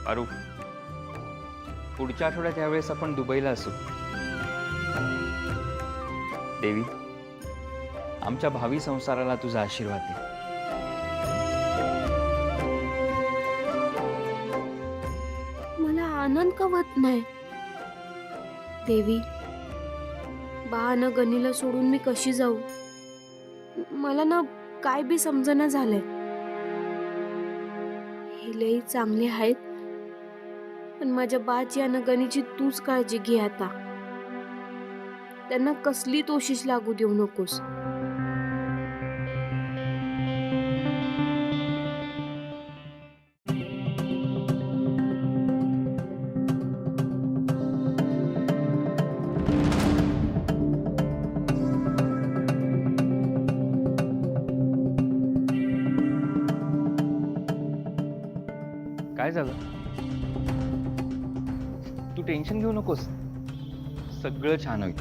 पारू, पुढच्या आठवड्यात यावेळेस आपण दुबईला असू. देवी, आमच्या भावी संसाराला तुझा आशीर्वाद दे. मला आनंद कवत नाही. देवी, बाळानं गनीला सोडून मी कशी जाऊ? मला ना काय बी समजना झालंय. हे लई चांगले आहेत, पण माझ्या बाची आणि गनीची तूच काळजी घे आता. त्यांना कसली तोशिष लागू देऊ नकोस. काय झालं? तू टेन्शन घेऊ नकोस, सगळं छान होईल.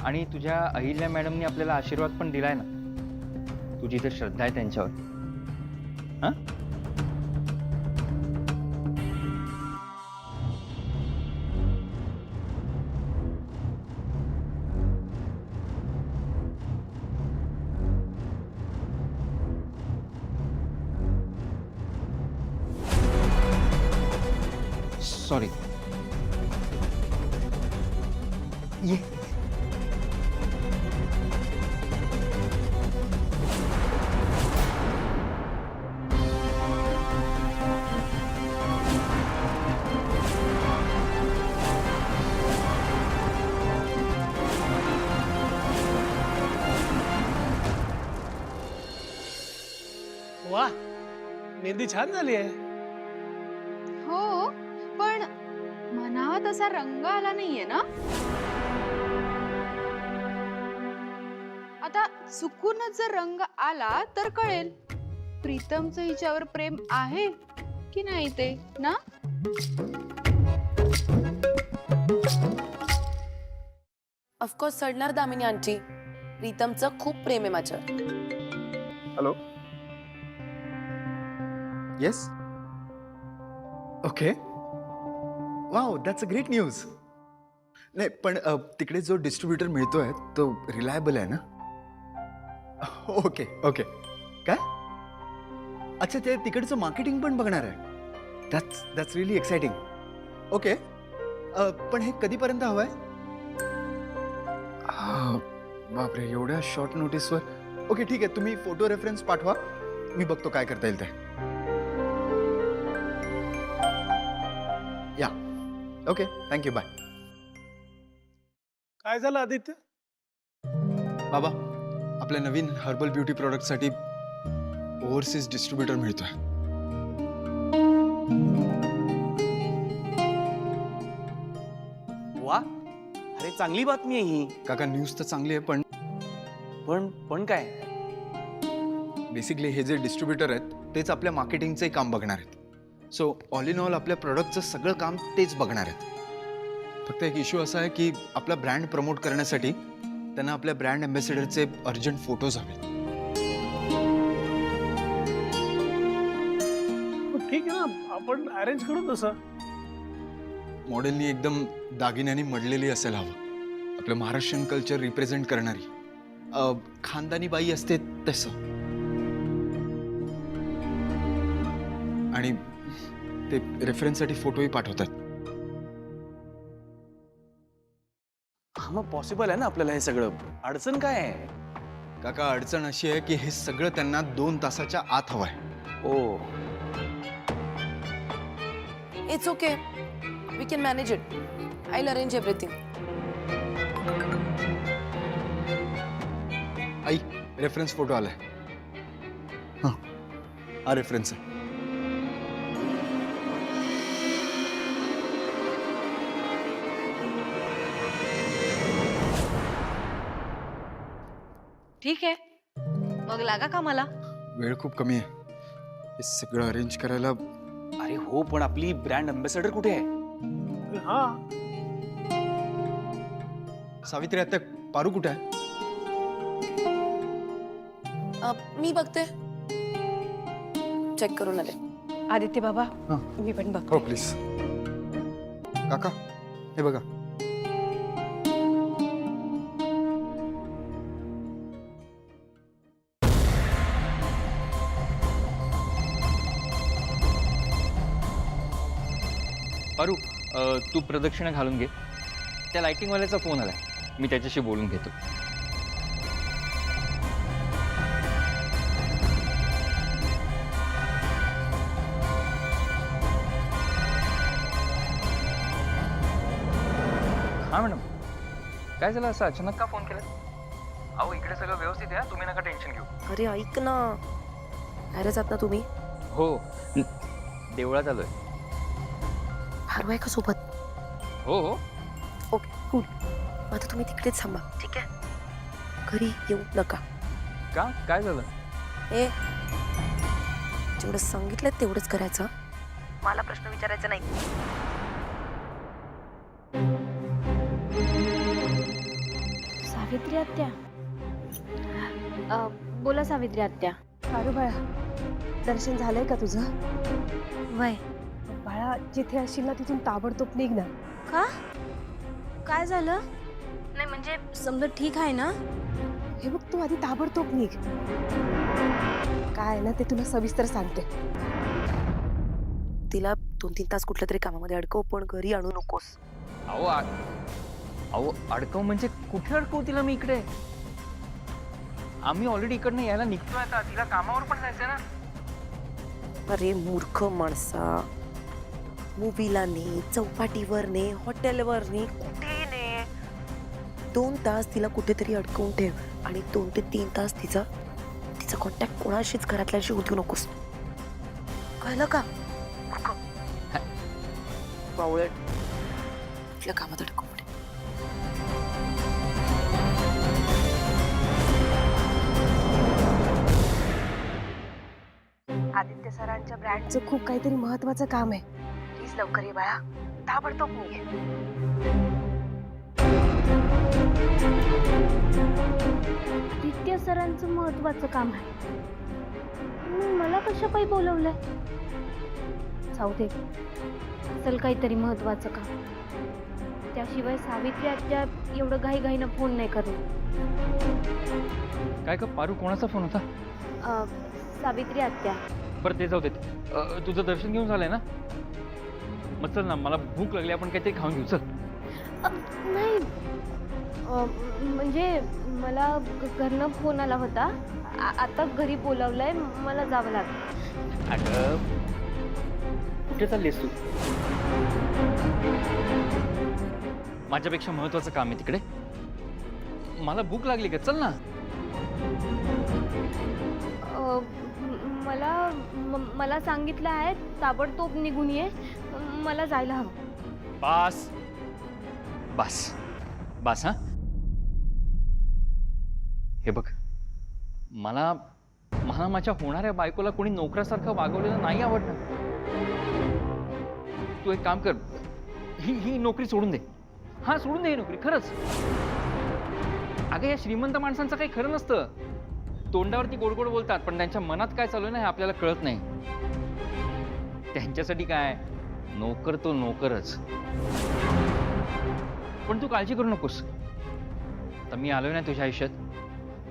आणि तुझ्या अहिल्या मॅडमनी आपल्याला आशीर्वाद पण दिलाय ना. तुझी तर श्रद्धा आहे त्यांच्यावर. हा, सॉरी. ये. वा, मेहंदी छान झाली आहे. हो, पण म्हणावा तसा रंग आला नाहीये ना. आता चुकूनच जर रंग आला तर कळेल प्रीतमचं हिच्यावर प्रेम आहे की नाही ते ना. ऑफकोर्स सडणार दामिनी आंटी. प्रीतमचं खूप प्रेम आहे माझ्यावर. Hello. Yes. Okay. Wow, that's a great news. नाही पण तिकडे जो डिस्ट्रीब्युटर मिळतोय तो रिलायबल आहे ना. Okay okay. काय? अच्छा, ते तिकडचं मार्केटिंग पण बघणार आहे. That's really exciting. ओके. पण हे कधीपर्यंत हवं आहे? बापरे, एवढ्या शॉर्ट नोटीसवर. ओके ठीक आहे, तुम्ही फोटो रेफरन्स पाठवा, मी बघतो काय करता येईल ते. या. Okay, thank you, bye. काय झालं आदित्य? बाबा, आपल्या नवीन हर्बल ब्युटी प्रोडक्टसाठी ओव्हरसीज डिस्ट्रीब्युटर मिळतोय. वा, अरे चांगली बातमी आहे ही. काका, न्यूज तर चांगली आहे, पण पण काय? बेसिकली हे जे डिस्ट्रीब्युटर आहेत तेच आपल्या मार्केटिंगचे काम बघणार आहेत. सो ऑल इन ऑल आपल्या प्रोडक्टचं सगळं काम तेच बघणार आहेत. फक्त एक इश्यू असा आहे की आपला ब्रँड प्रमोट करण्यासाठी त्यांना आपल्या ब्रँड अँबॅसेडरचे अर्जंट फोटोज हवेत. ठीक आहे ना, आपण अरेंज करू तसं. मॉडेलनी एकदम दागिन्यांनी मडलेली असायला हवं. आपलं महाराष्ट्रीयन कल्चर रिप्रेझेंट करणारी, खानदानी बाई असते तसं. आणि ते रेफरन्ससाठी फोटोही पाठवतात. हा, मग पॉसिबल आहे ना आपल्याला हे सगळं. अडचण काय आहे? काका, अडचण अशी आहे की हे सगळं त्यांना 2 तासाच्या आत हवं आहे. Oh, it's okay, we can manage it. I will arrange everything. आई, रेफरन्स फोटो आलाय. हां, हा रेफरन्स आहे. ठीक आहे, मग लागा का मला. वेळ खूप कमी आहे. हे सगळं अरेंज करायला. अरे हो, पण आपली ब्रँड अँबॅसेडर कुठे आहे? हा, सावित्री, आता पारू कुठे आहे? मी बघते, चेक करून आले. आदित्य बाबा हां. मी पण हो बघते. प्लीज. काका हे बघा. पारू तू प्रदक्षिणा घालून घे. त्या लाइटिंगवाल्याचा फोन आलाय, मी त्याच्याशी बोलून घेतो. हा मॅडम, काय झालं असं अचानक का फोन केला? अहो इकडे सगळं व्यवस्थित आहे, तुम्ही नका टेन्शन घेऊ. अरे ऐक ना, बाहेर जात ना तुम्ही? हो देवळात आलोय. फारू आहे का सोबत? हो हो. Okay cool. आता तुम्ही तिकडेच थांबा, ठीक आहे? घरी येऊ नका. का काय झालं? ए जेवढं सांगितलं तेवढंच करायचं. मला प्रश्न विचारायचा नाही. सावित्री आत्या. बोला सावित्री आत्या. अरे बाळा, दर्शन झालंय का तुझं? वय बाळा, जिथे असशील ना तिथून ताबडतोब निघ ना. का काय झालं? नाही म्हणजे समजा ठीक आहे ना? हे बघ, तू आधी ताबडतोब निघ. काय आहे ना ते तुला सविस्तर सांगते. तिला 2-3 तास कुठल्या तरी कामामध्ये अडकव, पण घरी आणू नकोस. अहो अडकव म्हणजे कुठे अडकवू तिला मी इकडे? आम्ही ऑलरेडी इकडनं यायला निघतोय आता, तिला कामावर पण जायचंय ना. अरे मूर्ख माणसा, मूवीला ने, चौपाटीवर ने, हॉटेलवर ने, कुठे ने. 2 तास तिला कुठेतरी अडकवून ठेव आणि 2 ते 3 तास तिचा कॉन्टॅक्ट कोणाशीच घरातल्याशी होऊ देऊ नकोस. कळलं का? बावळट, कुठल्या कामात अडकवून ठेव. आदित्य सरांच्या ब्रँडचं खूप काहीतरी महत्वाचं काम आहे. प्लीज लवकर ये बाळा, ताबडतोब निघ. आदित्य सरांचं महत्वाचं काम आहे. मग मला कशा पायी बोलवलंय? जाऊ दे, असेल काहीतरी महत्वाचं काम. त्याशिवाय सावित्री आत्या एवढं घाईघाईनं फोन नाही करू. काय का पारू, कोणाचा फोन होता? सावित्री आत्या. बरं ते जाऊ देत. तुझं दर्शन घेऊन झालंय ना? मग चल ना, मला भूक लागली, आपण काहीतरी खाऊन घेऊ. चल. नाही म्हणजे मला घरनं फोन आला होता. आता घरी बोलावलंय, मला जावं लागेल. अगं कुठे चाललीस तू? माझ्यापेक्षा महत्वाचं काम आहे तिकडे. मला भूक लागली का? चल ना. मला सांगितलं आहे ताबडतोब निघून ये. मला जायला हवं. बास बास बास. हा हे बघ, मला माझ्या होणाऱ्या बायकोला कोणी नोकरासारखं वागवलेलं नाही आवडणार. तू एक काम कर, ही नोकरी सोडून दे. हा सोडून दे ही नोकरी, खरंच. अगं या श्रीमंत माणसांचं काही खरं नसतं. तोंडावरती गोड गोड बोलतात, पण त्यांच्या मनात काय चालू आहे ना हे आपल्याला कळत नाही. त्यांच्यासाठी काय, नोकर तो नोकरच. पण तू काळजी करू नकोस. आता मी आलोय ना तुझ्या आयुष्यात,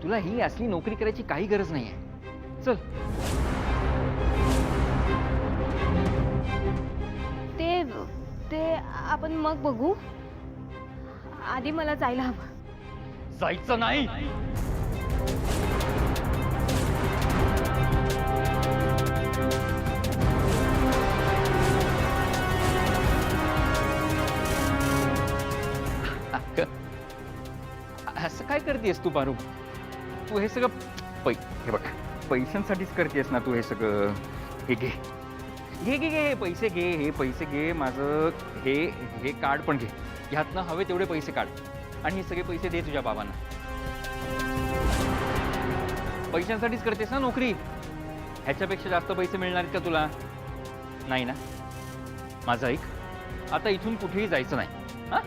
तुला ही असली नोकरी करायची काही गरज नाहीये. चल. ते आपण मग बघू. आधी मला जायला हवं. जायचं नाही. असं काय करतेस तू पारू? तू हे सगळं हे बघ, पैशांसाठीच करतेस ना तू हे सगळं. हे घे घे घे घे, पैसे घे, हे पैसे घे. माझं हे कार्ड पण घे. ह्यातनं हवे तेवढे पैसे काढ आणि हे सगळे पैसे दे तुझ्या बाबांना. पैशांसाठीच करतेस ना नोकरी? ह्याच्यापेक्षा जास्त पैसे मिळणार आहेत का तुला? नाही ना? माझं ऐक, आता इथून कुठेही जायचं नाही. हा?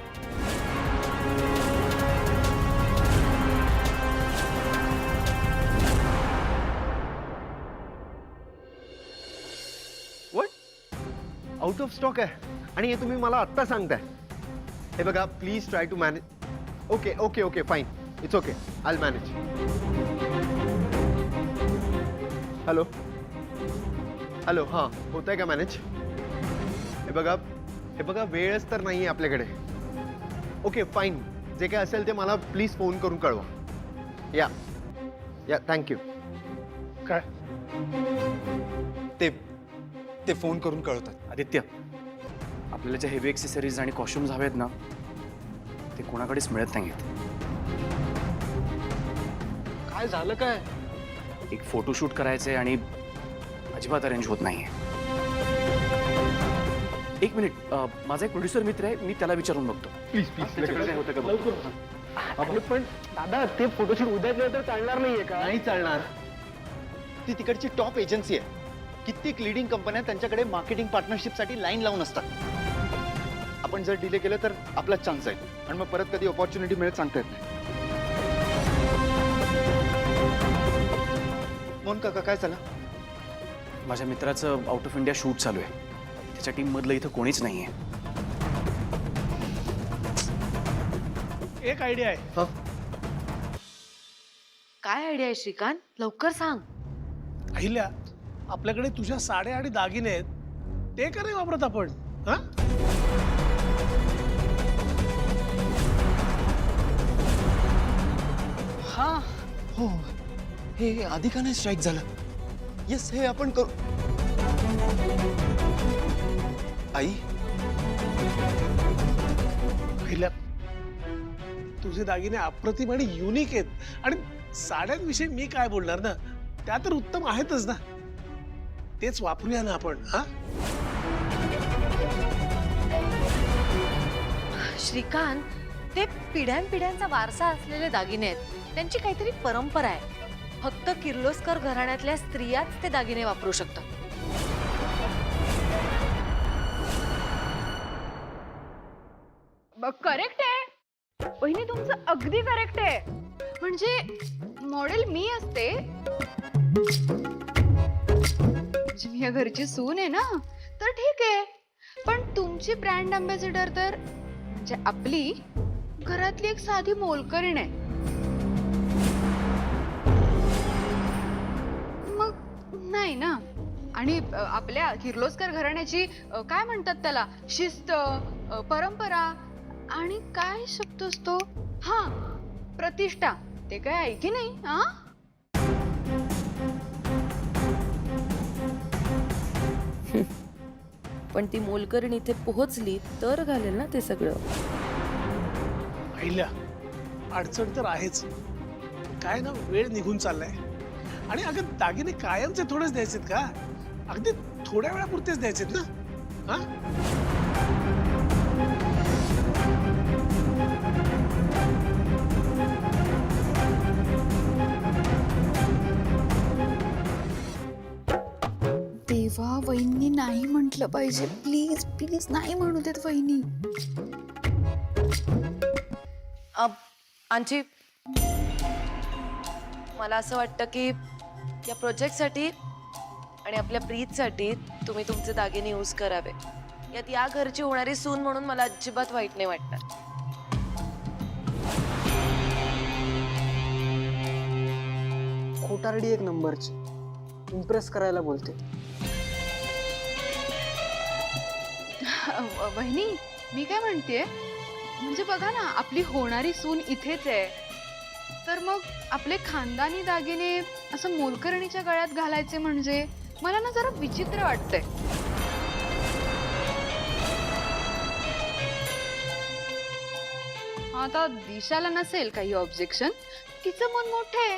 What? आउट ऑफ स्टॉक आहे आणि हे तुम्ही मला आत्ता सांगताय. हे बघा please try to manage. Okay okay okay fine, it's okay, I manage. Hello hello, हां होत आहे का मॅनेज? हे बघा वेळच तर नाही आहे आपल्याकडे. ओके फाईन, जे काय असेल ते मला प्लीज फोन करून कळवा. या या थँक्यू. काय ते फोन करून कळवतात. आदित्य, आपल्याला ज्या हेवी एक्सेसरीज आणि कॉस्ट्युम्स हवेत ना, ते कोणाकडेच मिळत नाहीत. काय झालं काय? एक फोटोशूट करायचंय आणि अजिबात अरेंज होत नाहीये. एक मिनिट, माझा एक प्रोड्युसर मित्र आहे, मी त्याला विचारून बघतो. प्लीज त्याच्याकडे काही होतं का बघतो. अरे पण दादा ते फोटोशूट उद्या केलं तर चालणार नाहीये का? नाही चालणार. ती तिकडची टॉप एजन्सी आहे. कित्येक लिडिंग कंपन्या त्यांच्याकडे मार्केटिंग पार्टनरशिपसाठी लाईन लावून असतात. आपण जर डिले केलं तर आपलाच चान्स आहे आणि मग परत कधी ऑपॉर्च्युनिटी मिळत सांगता येत नाही. मोहन काका काय झालं? माझ्या मित्राचं आउट ऑफ इंडिया शूट चालू आहे. त्याच्या टीम मधलं इथं कोणीच नाहीये. एक आयडिया आहे. काय आयडिया आहे श्रीकांत? लवकर सांग. अहिल्या, आपल्याकडे तुझ्या साड्या आणि दागिने आहेत, ते का नाही वापरत आपण? हा हा हो, हे आधी का नाही स्ट्राईक झालं? येस, हे आपण करू. आई अहिल्या, तुझे दागिने अप्रतिम आणि युनिक आहेत आणि साड्यांविषयी मी काय बोलणार ना, त्या तर उत्तम आहेतच ना. तेच वापरूया ना आपण. हा श्रीकांत, ते पिढ्यानपिढ्यांचा वारसा असलेले दागिने आहेत. त्यांची काहीतरी परंपरा आहे. फक्त किर्लोस्कर घराण्यातल्या स्त्रियाच ते दागिने वापरू शकतात. करेक्ट आहे वहिनी, तुमचं अगदी करेक्ट आहे. म्हणजे मॉडेल मी असते, म्हणजे मी या घरची सून आहे ना, तर ठीक आहे. पण तुमची ब्रँड अँबॅसेडर तर म्हणजे आपली घरातली एक साधी मोलकरीण आहे. मग नाही ना. आणि आपल्या किर्लोस्कर घराण्याची काय म्हणतात त्याला, शिस्त, परंपरा आणि काय शब्द असतो, हा प्रतिष्ठा, ते काय आहे की नाही? हा पण ती मोलकरीण इथे पोहोचली तर घालेल ना ते सगळं. अहिल्या, अडचण तर आहेच. काय ना, वेळ निघून चाललाय. आणि अगं दागिने कायमचे थोडेच द्यायचेत का? अगदी थोड्या वेळापुरतेच द्यायचेत ना. हा देवा, वहिनी नाही म्हटलं पाहिजे. प्लीज प्लीज नाही म्हणू देत वहिनी. आंटी, मला असं वाटतं की या प्रोजेक्टसाठी आणि आपल्या प्रीतसाठी तुम्ही तुमचे दागिने यूज करावे. यात या घरची होणारी सून म्हणून मला अजिबात वाईट नाही वाटणार. खोटारडी एक नंबरची, इम्प्रेस करायला बोलते. वहिनी, मी काय म्हणतेय, म्हणजे बघा ना, आपली होणारी सून इथेच आहे, तर मग आपले खानदानी दागिने असं मोलकरणीच्या गळ्यात घालायचे म्हणजे मला ना जरा विचित्र वाटतंय. आता दिशाला नसेल काही ऑब्जेक्शन, तिचं मन मोठं आहे,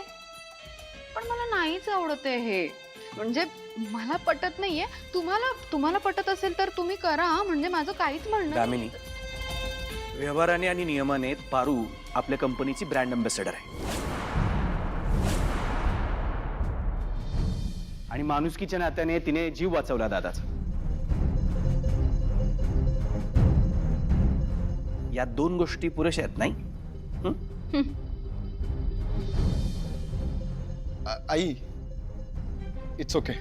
पण मला नाहीच आवडत आहे हे. म्हणजे मला पटत नाहीये. तुम्हाला पटत असेल तर तुम्ही करा, म्हणजे माझं काहीच म्हणणं दामिनी, व्यवहाराने आणि नियमाने पारू आपल्या कंपनीची ब्रँड अँबॅसेडर आहे आणि माणुसकीच्या नात्याने तिने जीव वाचवला दादाचा. या दोन गोष्टी पुरेशा आहेत नाही? आई, इट्स ओके.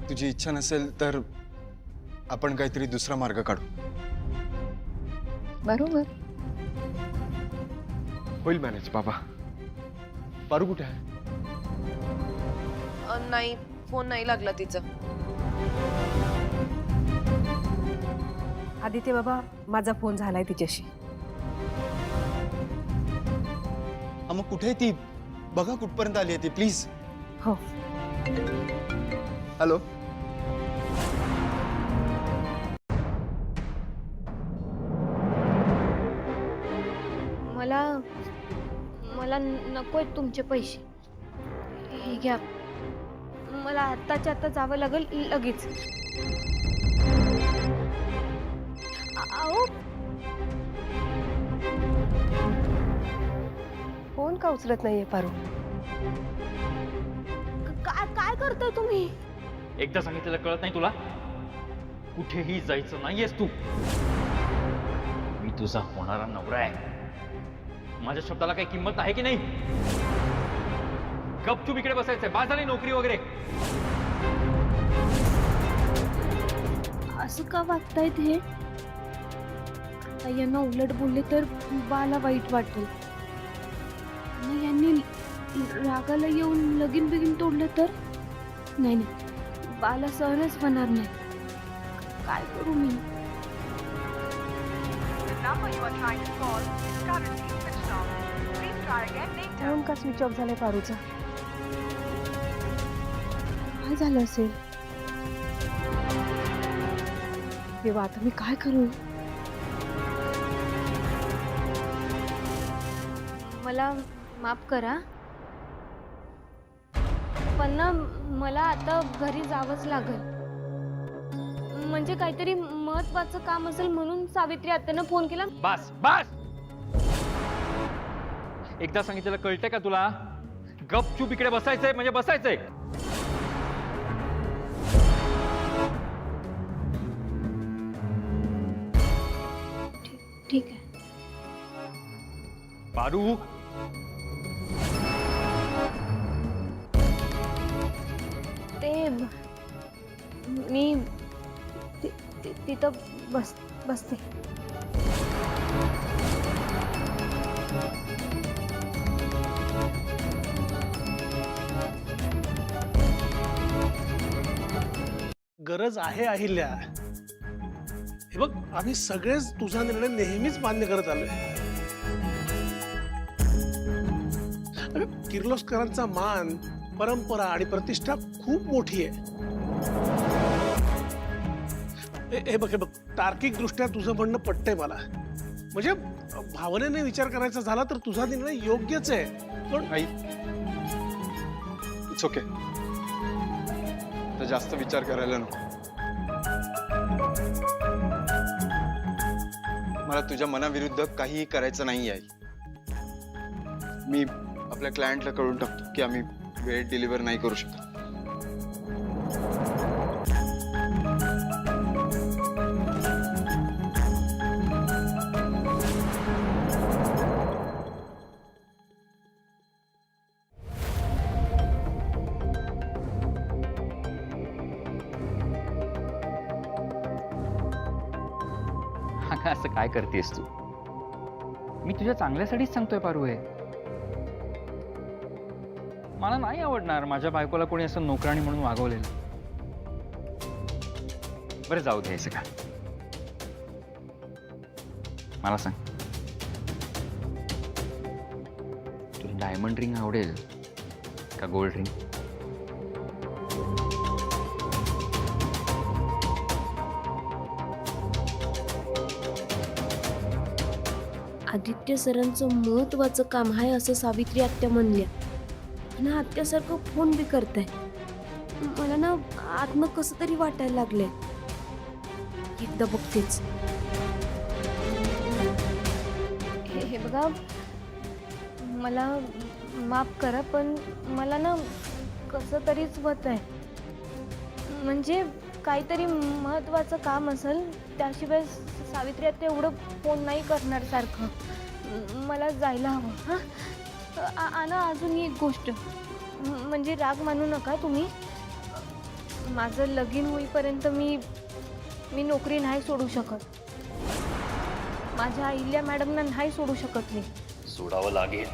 तुझी इच्छा नसेल तर आपण काहीतरी दुसरा मार्ग काढू. बरोबर. होईल मॅनेज बाबा. पारू कुठे आहे? नाही, फोन नाही लागला तिचा. आदित्य बाबा, माझा फोन झालाय तिच्याशी. मग कुठे आहे ती? बघा कुठपर्यंत आली आहे ती, प्लीज. हो. हॅलो. मला मला नकोय तुमचे पैसे. हे घ्या. मला आत्ताच्या आता जावं लागेल लगेच. अहो, फोन का उचलत नाहीये पारू? काय काय करताय तुम्ही? एकदा सांगितलेलं कळत नाही तुला? कुठेही जायचं नाहीयेस तू. मी तुझा होणारा नवरा आहे. माझ्या शब्दाला काही किंमत आहे की नाही? गपचूप इकडे बसायचंय. बास झाली नोकरी वगैरे. असं का वागतायत हे? आता यांना उलट बोलले तर बाला वाईट वाटेल. आणि यांनी रागाला येऊन लगीन बिगीन तोडलं तर? नाही नाही, बाला सहनच होणार नाही. काय करू मी? फोन का स्विच ऑफ झालाय पारूचा? काय झालं असेल? देवा, आता मी काय करू? मला माफ करा, पण ना मला आता घरी जावंच लागेल. म्हणजे काहीतरी महत्वाचं काम असेल म्हणून सावित्री आत्यानं फोन केला. बास बास. एकदा सांगितलेलं कळतंय का तुला? गपचूप इकडे बसायचंय म्हणजे बसायचंय. ठीक आहे. पारू. ते मी तिथं बसते. गरज आहे अहिल्या. हे बघ, आम्ही सगळेच तुझा निर्णय नेहमीच मान्य करत आलोय. अगं, किर्लोस्करांचा मान, परंपरा आणि प्रतिष्ठा खूप मोठी आहे. हे बघ, तार्किक दृष्ट्या तुझं म्हणणं पटतंय मला. म्हणजे भावनेने विचार करायचा झाला तर तुझा निर्णय योग्यच आहे. पण आई, इट्स ओके. तर जास्त विचार करायला नको. मला तुझ्या मनाविरुद्ध काहीही करायचं नाही आहे. मी आपल्या क्लायंटला कळून टाकतो की आम्ही वेळेत डिलिव्हर नाही करू शकत. असं काय करतेस तू? मी तुझ्या चांगल्यासाठीच सांगतोय पारू. हे मला नाही आवडणार माझ्या बायकोला कोणी असं नोकराणी म्हणून वागवलेलं. बरं, जाऊ द्यायचं का? मला सांग, तुला डायमंड रिंग आवडेल का गोल्ड रिंग? आदित्य सरांचं महत्वाचं काम आहे असं सावित्री आत्या म्हणल्या. आणि आत्यासारखं फोन बी करताय. मला ना आतनं कसं तरी वाटायला लागलंय. एकदा बघतेच. हे बघा, मला माफ करा, पण मला ना कसं तरीच होत आहे. म्हणजे काहीतरी महत्वाचं काम असेल, त्याशिवाय सावित्री आत्या एवढं फोन नाही करणार सारखं. मला जायला हवं. हां, आणि अजून एक गोष्ट, म्हणजे राग मानू नका तुम्ही, माझं लगीन होईपर्यंत मी नोकरी नाही सोडू शकत. माझ्या अहिल्या मॅडमना नाही सोडू शकत मी. सोडावं लागेल.